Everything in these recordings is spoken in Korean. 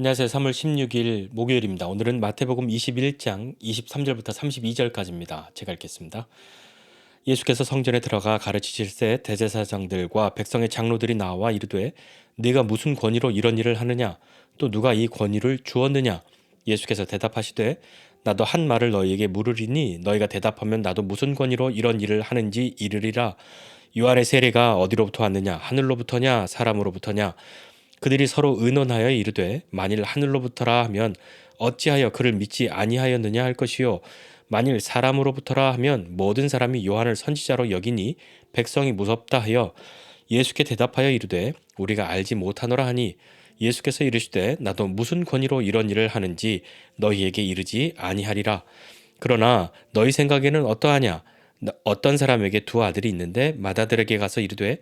안녕하세요. 3월 16일 목요일입니다. 오늘은 마태복음 21장 23절부터 32절까지입니다. 제가 읽겠습니다. 예수께서 성전에 들어가 가르치실새 대제사장들과 백성의 장로들이 나와 이르되 네가 무슨 권위로 이런 일을 하느냐? 또 누가 이 권위를 주었느냐? 예수께서 대답하시되 나도 한 말을 너희에게 물으리니 너희가 대답하면 나도 무슨 권위로 이런 일을 하는지 이르리라. 요한의 세례가 어디로부터 왔느냐? 하늘로부터냐? 사람으로부터냐? 그들이 서로 의논하여 이르되 만일 하늘로부터라 하면 어찌하여 그를 믿지 아니하였느냐 할 것이요 만일 사람으로부터라 하면 모든 사람이 요한을 선지자로 여기니 백성이 무섭다 하여 예수께 대답하여 이르되 우리가 알지 못하노라 하니 예수께서 이르시되 나도 무슨 권위로 이런 일을 하는지 너희에게 이르지 아니하리라. 그러나 너희 생각에는 어떠하냐? 어떤 사람에게 두 아들이 있는데 맏아들에게 가서 이르되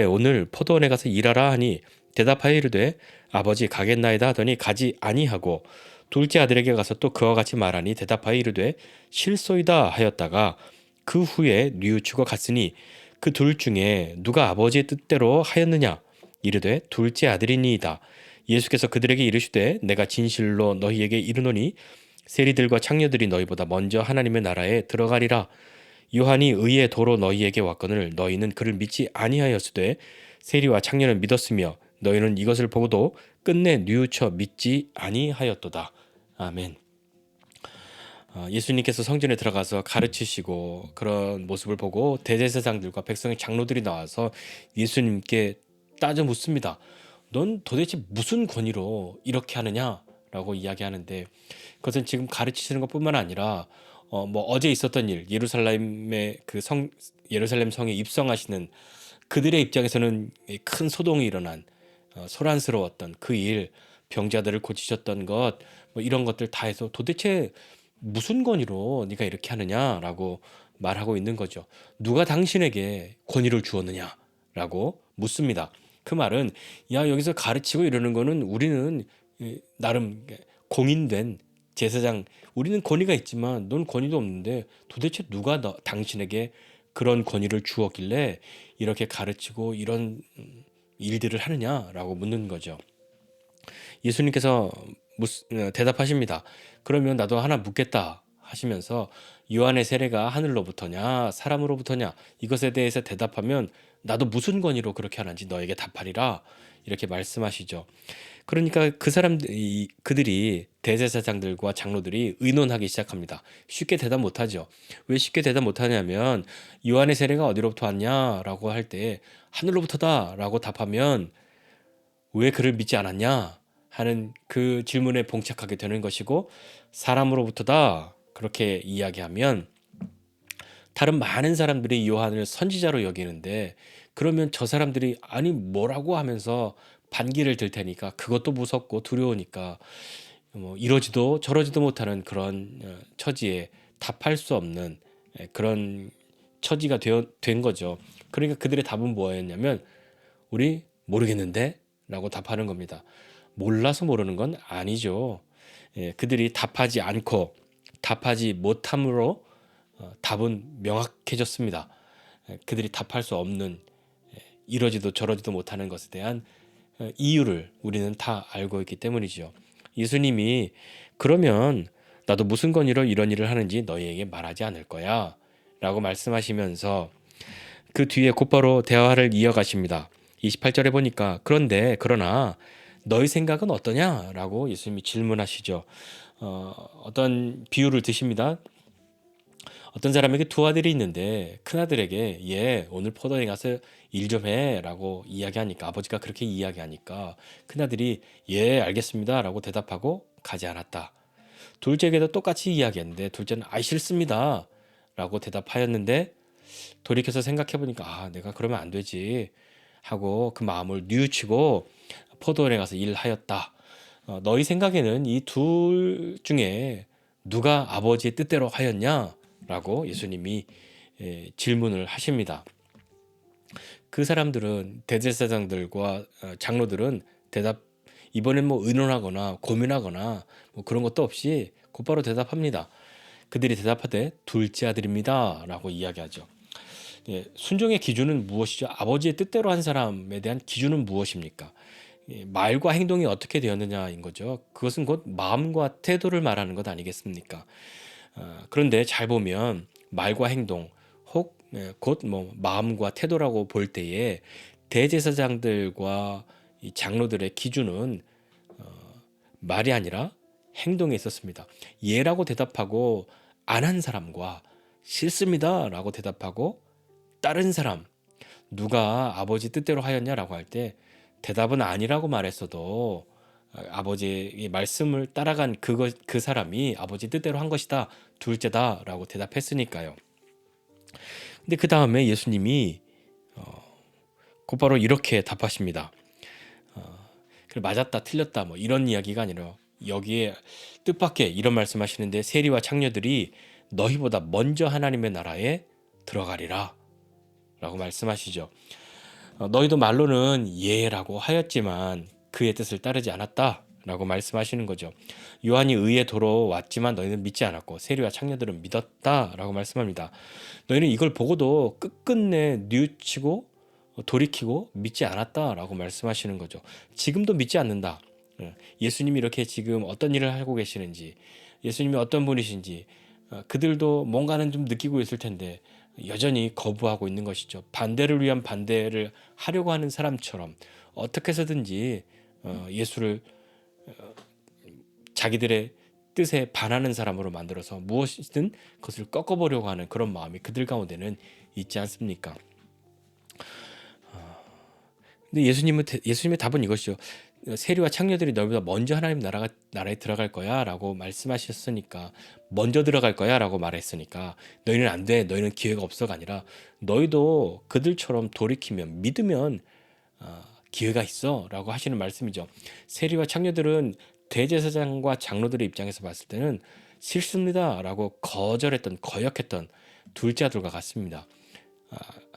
오늘 포도원에 가서 일하라 하니 대답하여 이르되 아버지 가겠나이다 하더니 가지 아니하고 둘째 아들에게 가서 또 그와 같이 말하니 대답하여 이르되 실소이다 하였다가 그 후에 뉘우치고 갔으니 그 둘 중에 누가 아버지의 뜻대로 하였느냐? 이르되 둘째 아들이니이다. 예수께서 그들에게 이르시되 내가 진실로 너희에게 이르노니 세리들과 창녀들이 너희보다 먼저 하나님의 나라에 들어가리라. 요한이 의의 도로 너희에게 왔거늘 너희는 그를 믿지 아니하였으되 세리와 창녀는 믿었으며 너희는 이것을 보고도 끝내 뉘우쳐 믿지 아니하였도다. 아멘. 예수님께서 성전에 들어가서 가르치시고 그런 모습을 보고 대제사장들과 백성의 장로들이 나와서 예수님께 따져 묻습니다. 넌 도대체 무슨 권위로 이렇게 하느냐라고 이야기하는데 그것은 지금 가르치시는 것뿐만 아니라 어제 있었던 일, 예루살렘의 예루살렘 성에 입성하시는 그들의 입장에서는 큰 소동이 일어난 소란스러웠던 그 일, 병자들을 고치셨던 것, 이런 것들 다 해서 도대체 무슨 권위로 네가 이렇게 하느냐라고 말하고 있는 거죠. 누가 당신에게 권위를 주었느냐라고 묻습니다. 그 말은 야 여기서 가르치고 이러는 거는 우리는 나름 공인된 제사장, 우리는 권위가 있지만 넌 권위도 없는데 도대체 누가 당신에게 그런 권위를 주었길래 이렇게 가르치고 이런 일들을 하느냐라고 묻는 거죠. 예수님께서 대답하십니다. 그러면 나도 하나 묻겠다 하시면서 요한의 세례가 하늘로부터냐 사람으로부터냐 이것에 대해서 대답하면 나도 무슨 권위로 그렇게 하는지 너에게 답하리라 이렇게 말씀하시죠. 그러니까 그들이 대제사장들과 장로들이 의논하기 시작합니다. 쉽게 대답 못하죠. 왜 쉽게 대답 못하냐면 요한의 세례가 어디로부터 왔냐라고 할 때 하늘로부터다라고 답하면 왜 그를 믿지 않았냐 하는 그 질문에 봉착하게 되는 것이고 사람으로부터다 그렇게 이야기하면 다른 많은 사람들이 요한을 선지자로 여기는데 그러면 저 사람들이 아니 뭐라고 하면서 반기를 들 테니까 그것도 무섭고 두려우니까 이러지도 저러지도 못하는 그런 처지에 답할 수 없는 그런 처지가 된 거죠. 그러니까 그들의 답은 뭐였냐면 우리 모르겠는데 라고 답하는 겁니다. 몰라서 모르는 건 아니죠. 그들이 답하지 않고 답하지 못함으로 답은 명확해졌습니다. 그들이 답할 수 없는 이러지도 저러지도 못하는 것에 대한 이유를 우리는 다 알고 있기 때문이죠. 예수님이 그러면 나도 무슨 권위로 이런 일을 하는지 너희에게 말하지 않을 거야 라고 말씀하시면서 그 뒤에 곧바로 대화를 이어가십니다. 28절에 보니까 그러나 너희 생각은 어떠냐? 라고 예수님이 질문하시죠. 어떤 비유를 드십니다. 어떤 사람에게 두 아들이 있는데 큰아들에게 오늘 포도에 가서 일 좀 해 라고 이야기하니까 아버지가 그렇게 이야기하니까 큰아들이 알겠습니다 라고 대답하고 가지 않았다. 둘째에게도 똑같이 이야기했는데 둘째는 싫습니다 라고 대답하였는데 돌이켜서 생각해보니까 내가 그러면 안 되지 하고 그 마음을 뉘우치고 포도원에 가서 일하였다. 너희 생각에는 이 둘 중에 누가 아버지의 뜻대로 하였냐? 라고 예수님이 질문을 하십니다. 그 사람들은 대제사장들과 장로들은 이번엔 의논하거나 고민하거나 그런 것도 없이 곧바로 대답합니다. 그들이 대답하되 둘째 아들입니다 라고 이야기하죠. 순종의 기준은 무엇이죠? 아버지의 뜻대로 한 사람에 대한 기준은 무엇입니까? 말과 행동이 어떻게 되었느냐인 거죠. 그것은 곧 마음과 태도를 말하는 것 아니겠습니까? 그런데 잘 보면 말과 행동 혹 곧 뭐 마음과 태도라고 볼 때에 대제사장들과 이 장로들의 기준은 말이 아니라 행동에 있었습니다. 예라고 대답하고 안 한 사람과 싫습니다라고 대답하고 다른 사람 누가 아버지 뜻대로 하였냐라고 할 때 대답은 아니라고 말했어도 아버지의 말씀을 따라간 그 사람이 아버지 뜻대로 한 것이다. 둘째다라고 대답했으니까요. 근데 그 다음에 예수님이 곧바로 이렇게 답하십니다. 그래, 맞았다 틀렸다 뭐 이런 이야기가 아니라 여기에 뜻밖의 이런 말씀하시는데 세리와 창녀들이 너희보다 먼저 하나님의 나라에 들어가리라 라고 말씀하시죠. 너희도 말로는 예라고 하였지만 그의 뜻을 따르지 않았다 라고 말씀하시는 거죠. 요한이 의에 도로 왔지만 너희는 믿지 않았고 세리와 창녀들은 믿었다 라고 말씀합니다. 너희는 이걸 보고도 끝끝내 뉘우치고 돌이키고 믿지 않았다 라고 말씀하시는 거죠. 지금도 믿지 않는다. 예수님이 이렇게 지금 어떤 일을 하고 계시는지, 예수님이 어떤 분이신지 그들도 뭔가는 좀 느끼고 있을 텐데 여전히 거부하고 있는 것이죠. 반대를 위한 반대를 하려고 하는 사람처럼 어떻게 해서든지 예수를 자기들의 뜻에 반하는 사람으로 만들어서 무엇이든 그것을 꺾어보려고 하는 그런 마음이 그들 가운데는 있지 않습니까? 근데 예수님의 답은 이것이죠. 세리와 창녀들이 너희보다 먼저 하나님 나라에 들어갈 거야라고 말씀하셨으니까 먼저 들어갈 거야라고 말했으니까 너희는 안 돼, 너희는 기회가 없어가 아니라 너희도 그들처럼 돌이키면 믿으면 기회가 있어라고 하시는 말씀이죠. 세리와 창녀들은 대제사장과 장로들의 입장에서 봤을 때는 싫습니다라고 거역했던 둘째 아들과 같습니다.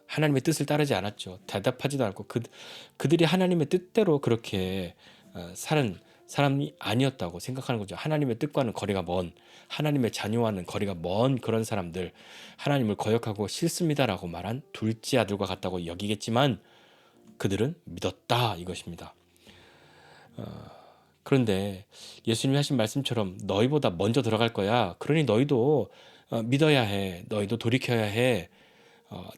하나님의 뜻을 따르지 않았죠. 대답하지도 않고 그들이 하나님의 뜻대로 그렇게 사는 사람이 아니었다고 생각하는 거죠. 하나님의 뜻과는 거리가 먼, 하나님의 자녀와는 거리가 먼 그런 사람들, 하나님을 거역하고 싫습니다라고 말한 둘째 아들과 같다고 여기겠지만 그들은 믿었다 이것입니다. 그런데 예수님이 하신 말씀처럼 너희보다 먼저 들어갈 거야. 그러니 너희도 믿어야 해. 너희도 돌이켜야 해.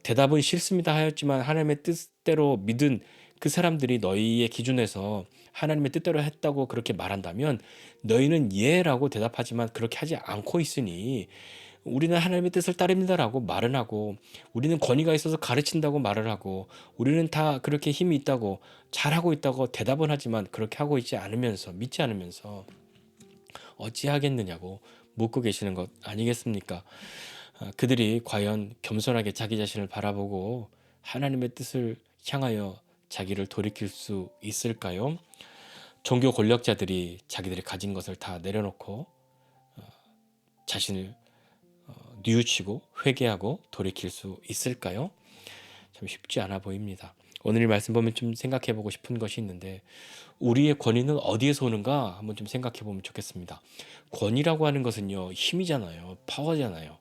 대답은 싫습니다 하였지만 하나님의 뜻대로 믿은 그 사람들이 너희의 기준에서 하나님의 뜻대로 했다고 그렇게 말한다면 너희는 예라고 대답하지만 그렇게 하지 않고 있으니 우리는 하나님의 뜻을 따릅니다라고 말은 하고 우리는 권위가 있어서 가르친다고 말을 하고 우리는 다 그렇게 힘이 있다고 잘하고 있다고 대답은 하지만 그렇게 하고 있지 않으면서 믿지 않으면서 어찌하겠느냐고 묻고 계시는 것 아니겠습니까? 그들이 과연 겸손하게 자기 자신을 바라보고 하나님의 뜻을 향하여 자기를 돌이킬 수 있을까요? 종교 권력자들이 자기들이 가진 것을 다 내려놓고 자신을 뉘우치고 회개하고 돌이킬 수 있을까요? 참 쉽지 않아 보입니다. 오늘 이 말씀 보면 좀 생각해 보고 싶은 것이 있는데 우리의 권위는 어디에서 오는가 한번 좀 생각해 보면 좋겠습니다. 권위라고 하는 것은요 힘이잖아요. 파워잖아요.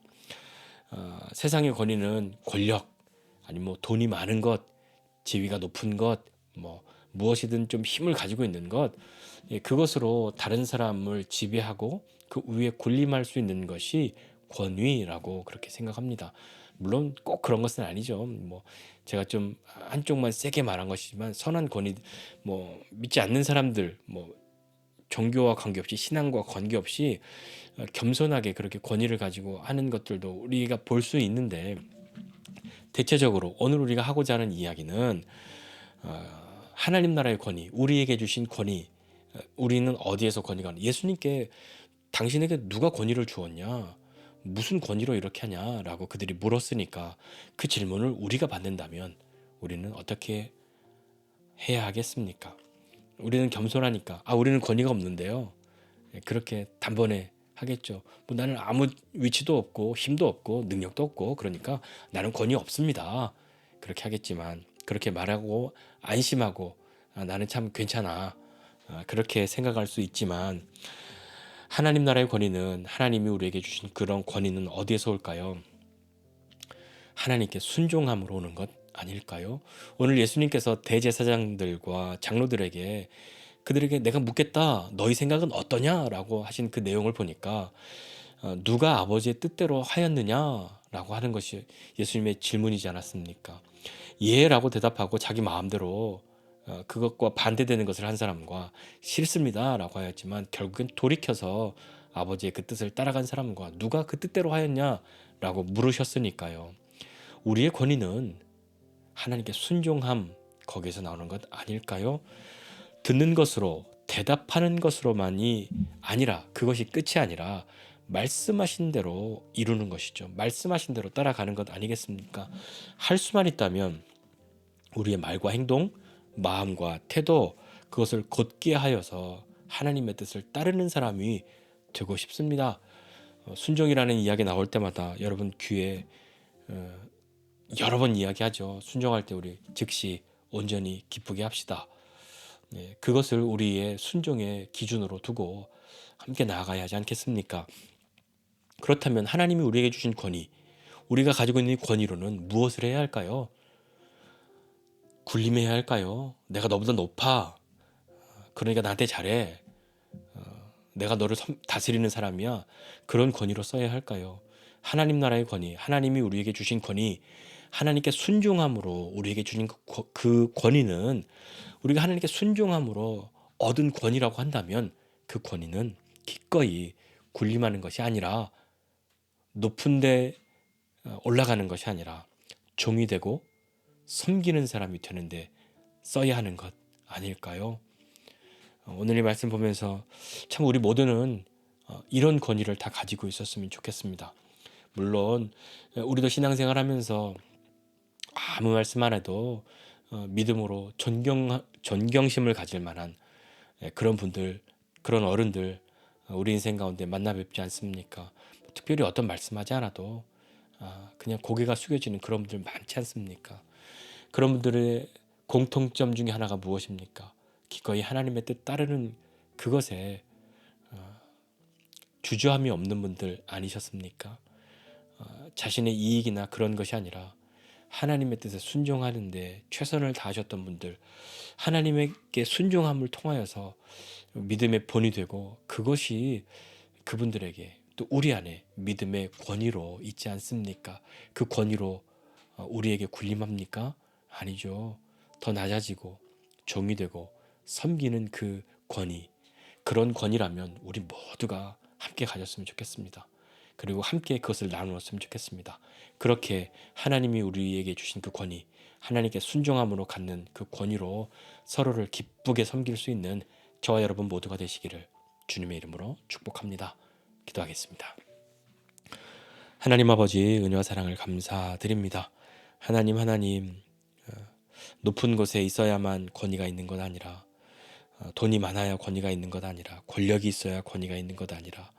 세상의 권위는 권력 아니면 뭐 돈이 많은 것, 지위가 높은 것, 뭐 무엇이든 좀 힘을 가지고 있는 것, 그것으로 다른 사람을 지배하고 그 위에 군림할 수 있는 것이 권위라고 그렇게 생각합니다. 물론 꼭 그런 것은 아니죠. 뭐 제가 좀 한쪽만 세게 말한 것이지만 선한 권위, 뭐 믿지 않는 사람들, 뭐 종교와 관계없이 신앙과 관계없이 겸손하게 그렇게 권위를 가지고 하는 것들도 우리가 볼 수 있는데 대체적으로 오늘 우리가 하고자 하는 이야기는 하나님 나라의 권위, 우리에게 주신 권위, 우리는 어디에서 권위가 예수님께 당신에게 누가 권위를 주었냐? 무슨 권위로 이렇게 하냐라고 그들이 물었으니까 그 질문을 우리가 받는다면 우리는 어떻게 해야 하겠습니까? 우리는 겸손하니까 우리는 권위가 없는데요. 그렇게 단번에 하겠죠. 뭐 나는 아무 위치도 없고 힘도 없고 능력도 없고 그러니까 나는 권위 없습니다. 그렇게 하겠지만 그렇게 말하고 안심하고 나는 참 괜찮아. 그렇게 생각할 수 있지만 하나님 나라의 권위는 하나님이 우리에게 주신 그런 권위는 어디에서 올까요? 하나님께 순종함으로 오는 것 아닐까요? 오늘 예수님께서 대제사장들과 장로들에게 그들에게 내가 묻겠다. 너희 생각은 어떠냐라고 하신 그 내용을 보니까 누가 아버지의 뜻대로 하였느냐라고 하는 것이 예수님의 질문이지 않았습니까? 예라고 대답하고 자기 마음대로 그것과 반대되는 것을 한 사람과 싫습니다라고 하였지만 결국엔 돌이켜서 아버지의 그 뜻을 따라간 사람과 누가 그 뜻대로 하였냐라고 물으셨으니까요. 우리의 권위는 하나님께 순종함 거기에서 나오는 것 아닐까요? 듣는 것으로 대답하는 것으로만이 아니라 그것이 끝이 아니라 말씀하신 대로 이루는 것이죠. 말씀하신 대로 따라가는 것 아니겠습니까? 할 수만 있다면 우리의 말과 행동, 마음과 태도 그것을 곧게 하여서 하나님의 뜻을 따르는 사람이 되고 싶습니다. 순종이라는 이야기 나올 때마다 여러분 귀에 여러 번 이야기하죠. 순종할 때 우리 즉시 온전히 기쁘게 합시다. 그것을 우리의 순종의 기준으로 두고 함께 나아가야 하지 않겠습니까? 그렇다면 하나님이 우리에게 주신 권위, 우리가 가지고 있는 이 권위로는 무엇을 해야 할까요? 군림해야 할까요? 내가 너보다 높아. 그러니까 나한테 잘해. 내가 너를 다스리는 사람이야. 그런 권위로 써야 할까요? 하나님 나라의 권위, 하나님이 우리에게 주신 권위, 하나님께 순종함으로 우리에게 주신 그 권위는 우리가 하나님께 순종함으로 얻은 권위라고 한다면 그 권위는 기꺼이 군림하는 것이 아니라 높은 데 올라가는 것이 아니라 종이 되고 섬기는 사람이 되는데 써야 하는 것 아닐까요? 오늘 이 말씀 보면서 참 우리 모두는 이런 권위를 다 가지고 있었으면 좋겠습니다. 물론 우리도 신앙생활하면서 아무 말씀 안 해도 믿음으로 존경심을 가질 만한 그런 분들, 그런 어른들 우리 인생 가운데 만나 뵙지 않습니까? 특별히 어떤 말씀하지 않아도 그냥 고개가 숙여지는 그런 분들 많지 않습니까? 그런 분들의 공통점 중에 하나가 무엇입니까? 기꺼이 하나님의 뜻 따르는 그것에 주저함이 없는 분들 아니셨습니까? 자신의 이익이나 그런 것이 아니라 하나님의 뜻에 순종하는데 최선을 다하셨던 분들, 하나님에게 순종함을 통하여서 믿음의 본이 되고 그것이 그분들에게 또 우리 안에 믿음의 권위로 있지 않습니까? 그 권위로 우리에게 군림합니까? 아니죠. 더 낮아지고 종이 되고 섬기는 그 권위, 그런 권위라면 우리 모두가 함께 가졌으면 좋겠습니다. 그리고 함께 그것을 나누었으면 좋겠습니다. 그렇게 하나님이 우리에게 주신 그 권위, 하나님께 순종함으로 갖는 그 권위로 서로를 기쁘게 섬길 수 있는 저와 여러분 모두가 되시기를 주님의 이름으로 축복합니다. 기도하겠습니다. 하나님 아버지 은혜와 사랑을 감사드립니다. 하나님 높은 곳에 있어야만 권위가 있는 것 아니라 돈이 많아야 권위가 있는 것 아니라 권력이 있어야 권위가 있는 것 아니라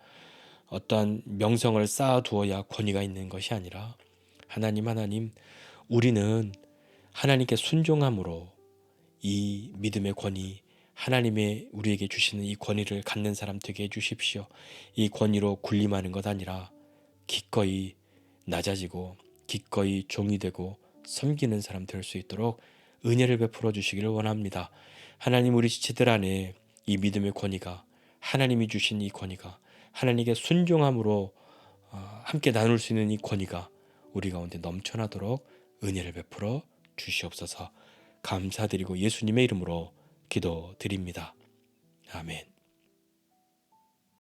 어떠한 명성을 쌓아두어야 권위가 있는 것이 아니라 하나님 우리는 하나님께 순종함으로 이 믿음의 권위 하나님의 우리에게 주시는 이 권위를 갖는 사람 되게 해주십시오. 이 권위로 군림하는 것 아니라 기꺼이 낮아지고 기꺼이 종이 되고 섬기는 사람 될 수 있도록 은혜를 베풀어 주시기를 원합니다. 하나님 우리 지체들 안에 이 믿음의 권위가 하나님이 주신 이 권위가 하나님께 순종함으로 함께 나눌 수 있는 이 권위가 우리 가운데 넘쳐나도록 은혜를 베풀어 주시옵소서. 감사드리고 예수님의 이름으로 기도드립니다. 아멘.